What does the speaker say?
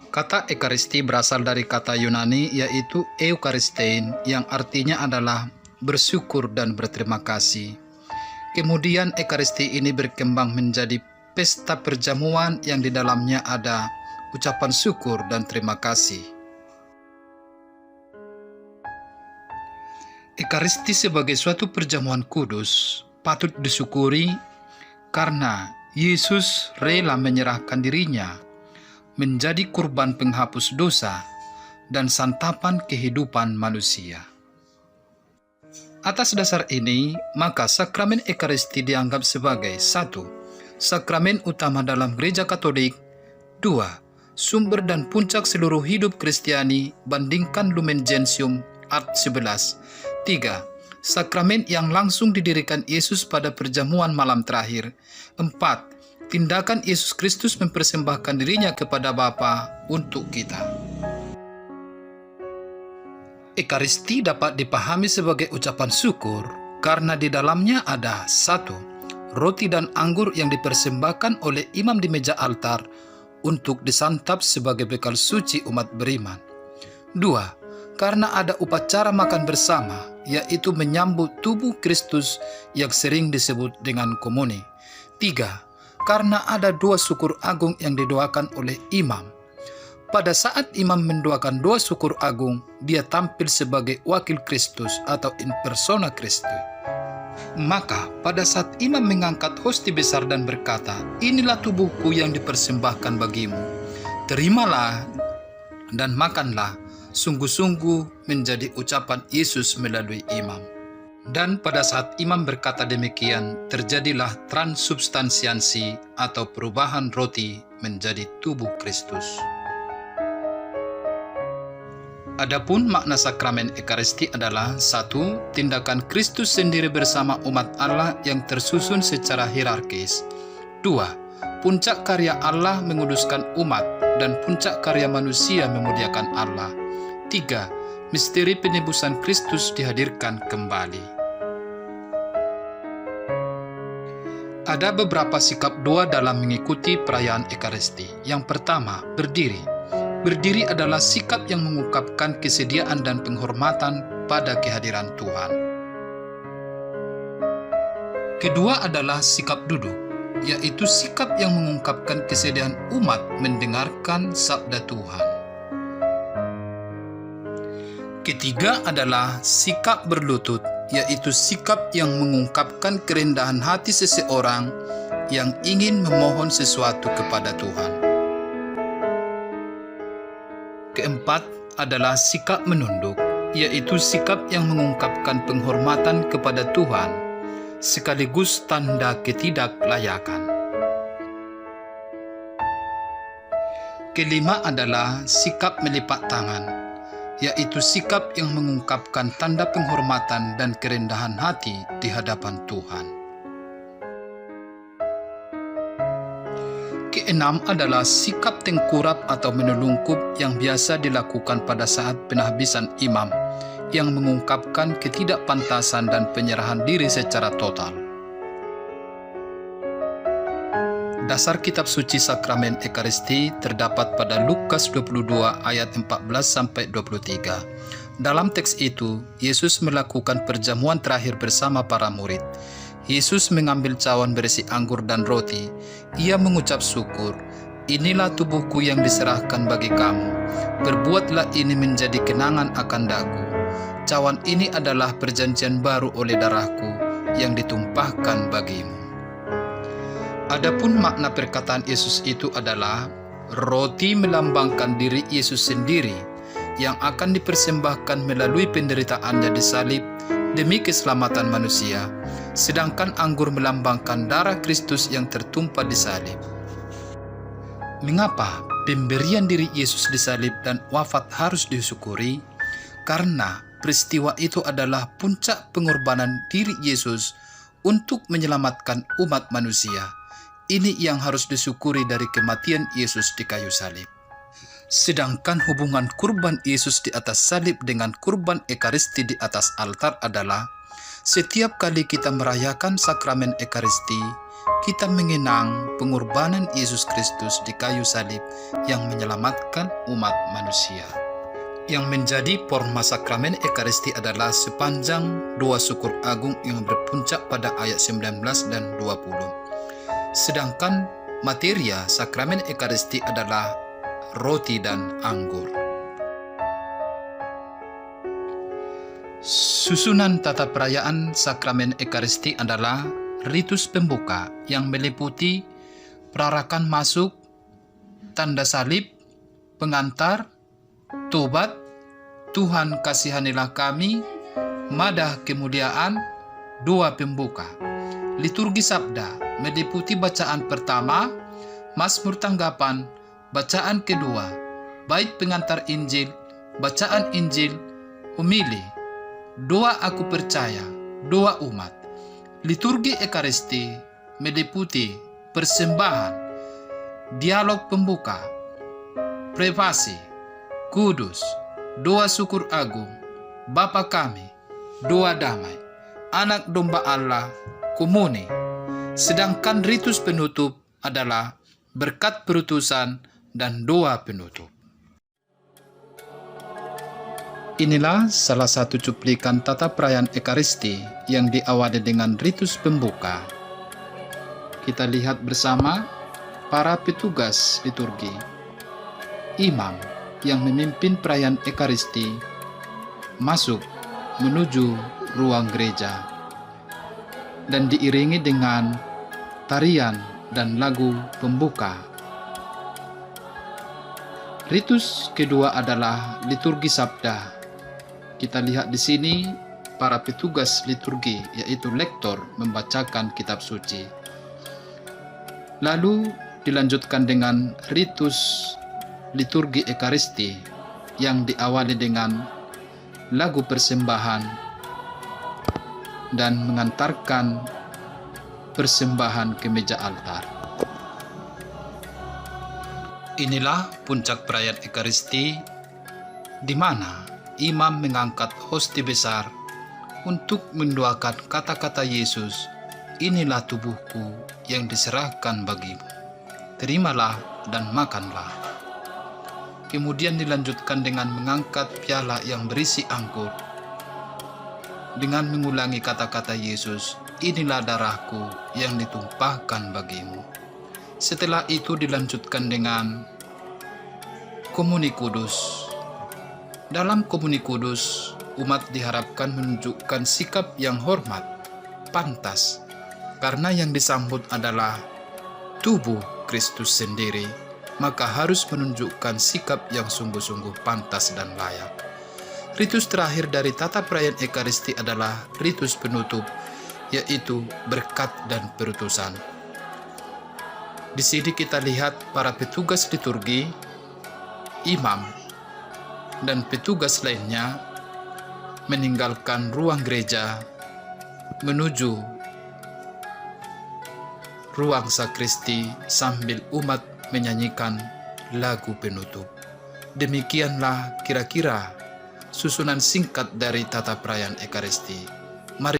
Kata Ekaristi berasal dari kata Yunani yaitu Eukaristein yang artinya adalah bersyukur dan berterima kasih. Kemudian Ekaristi ini berkembang menjadi pesta perjamuan yang di dalamnya ada ucapan syukur dan terima kasih. Ekaristi sebagai suatu perjamuan kudus patut disyukuri karena Yesus rela menyerahkan dirinya menjadi kurban penghapus dosa dan santapan kehidupan manusia. Atas dasar ini, maka sakramen Ekaristi dianggap sebagai 1. Sakramen utama dalam Gereja Katolik. 2. Sumber dan puncak seluruh hidup Kristiani bandingkan Lumen Gentium Art 11. 3. Sakramen yang langsung didirikan Yesus pada perjamuan malam terakhir. 4. Tindakan Yesus Kristus mempersembahkan dirinya kepada Bapa untuk kita. Ekaristi dapat dipahami sebagai ucapan syukur karena di dalamnya ada 1. Roti dan anggur yang dipersembahkan oleh imam di meja altar untuk disantap sebagai bekal suci umat beriman. 2. Karena ada upacara makan bersama, yaitu menyambut tubuh Kristus yang sering disebut dengan komuni. 3. Karena ada doa syukur agung yang didoakan oleh imam. Pada saat imam mendoakan doa syukur agung, dia tampil sebagai wakil Kristus atau in persona Christi. Maka pada saat imam mengangkat hosti besar dan berkata, "Inilah tubuhku yang dipersembahkan bagimu. Terimalah dan makanlah," sungguh-sungguh menjadi ucapan Yesus melalui imam. Dan pada saat imam berkata demikian, terjadilah transubstansiasi atau perubahan roti menjadi tubuh Kristus. Adapun makna sakramen Ekaristi adalah 1. Tindakan Kristus sendiri bersama umat Allah yang tersusun secara hierarkis. 2. Puncak karya Allah menguduskan umat dan puncak karya manusia memuliakan Allah. 3. Misteri penebusan Kristus dihadirkan kembali. Ada beberapa sikap doa dalam mengikuti perayaan Ekaristi. Yang pertama, berdiri. Berdiri adalah sikap yang mengungkapkan kesediaan dan penghormatan pada kehadiran Tuhan. Kedua adalah sikap duduk, yaitu sikap yang mengungkapkan kesediaan umat mendengarkan sabda Tuhan. Ketiga adalah sikap berlutut, yaitu sikap yang mengungkapkan kerendahan hati seseorang yang ingin memohon sesuatu kepada Tuhan. Keempat adalah sikap menunduk, yaitu sikap yang mengungkapkan penghormatan kepada Tuhan, sekaligus tanda ketidaklayakan. Kelima adalah sikap melipat tangan, yaitu sikap yang mengungkapkan tanda penghormatan dan kerendahan hati di hadapan Tuhan. Keenam adalah sikap tengkurap atau menelungkup yang biasa dilakukan pada saat penghabisan imam, yang mengungkapkan ketidakpantasan dan penyerahan diri secara total. Dasar kitab suci sakramen Ekaristi terdapat pada Lukas 22 ayat 14-23. Dalam teks itu, Yesus melakukan perjamuan terakhir bersama para murid. Yesus mengambil cawan berisi anggur dan roti. Ia mengucap syukur, "Inilah tubuhku yang diserahkan bagi kamu. Berbuatlah ini menjadi kenangan akan daku. Cawan ini adalah perjanjian baru oleh darahku yang ditumpahkan bagimu." Adapun makna perkataan Yesus itu adalah roti melambangkan diri Yesus sendiri yang akan dipersembahkan melalui penderitaannya di salib demi keselamatan manusia, sedangkan anggur melambangkan darah Kristus yang tertumpah di salib. Mengapa pemberian diri Yesus di salib dan wafat harus disyukuri? Karena peristiwa itu adalah puncak pengorbanan diri Yesus untuk menyelamatkan umat manusia. Ini yang harus disyukuri dari kematian Yesus di kayu salib. Sedangkan hubungan kurban Yesus di atas salib dengan kurban Ekaristi di atas altar adalah setiap kali kita merayakan sakramen Ekaristi, kita mengenang pengorbanan Yesus Kristus di kayu salib yang menyelamatkan umat manusia. Yang menjadi forma sakramen Ekaristi adalah sepanjang doa syukur agung yang berpuncak pada ayat 19 dan 20. Sedangkan materia sakramen Ekaristi adalah roti dan anggur. Susunan tata perayaan sakramen Ekaristi adalah ritus pembuka yang meliputi perarakan masuk, tanda salib, pengantar, tobat, Tuhan kasihanilah kami, madah kemuliaan, doa pembuka. Liturgi Sabda meliputi bacaan pertama, Mazmur tanggapan, bacaan kedua, bait pengantar Injil, bacaan Injil, homili, doa aku percaya, doa umat. Liturgi Ekaristi meliputi persembahan, dialog pembuka, privasi, kudus, doa syukur agung, Bapa kami, doa damai, anak domba Allah, komuni. Sedangkan ritus penutup adalah berkat perutusan dan doa penutup. Inilah salah satu cuplikan tata perayaan Ekaristi yang diawali dengan ritus pembuka. Kita lihat bersama para petugas liturgi, imam yang memimpin perayaan Ekaristi masuk menuju ruang gereja dan diiringi dengan tarian dan lagu pembuka. Ritus kedua adalah liturgi Sabda. Kita lihat di sini para petugas liturgi, yaitu lektor, membacakan kitab suci. Lalu dilanjutkan dengan ritus liturgi Ekaristi yang diawali dengan lagu persembahan dan mengantarkan persembahan ke meja altar. Inilah puncak perayaan Ekaristi di mana imam mengangkat hosti besar untuk mendoakan kata-kata Yesus, inilah tubuhku yang diserahkan bagimu. Terimalah dan makanlah. Kemudian dilanjutkan dengan mengangkat piala yang berisi anggur dengan mengulangi kata-kata Yesus, inilah darahku yang ditumpahkan bagimu. Setelah itu dilanjutkan dengan komuni kudus. Dalam komuni kudus, umat diharapkan menunjukkan sikap yang hormat, pantas, karena yang disambut adalah tubuh Kristus sendiri, maka harus menunjukkan sikap yang sungguh-sungguh pantas dan layak. Ritus terakhir dari tata perayaan Ekaristi adalah ritus penutup, yaitu berkat dan perutusan. Di sini kita lihat para petugas liturgi, imam, dan petugas lainnya meninggalkan ruang gereja menuju ruang sakristi sambil umat menyanyikan lagu penutup. Demikianlah kira-kira susunan singkat dari tata perayaan Ekaristi.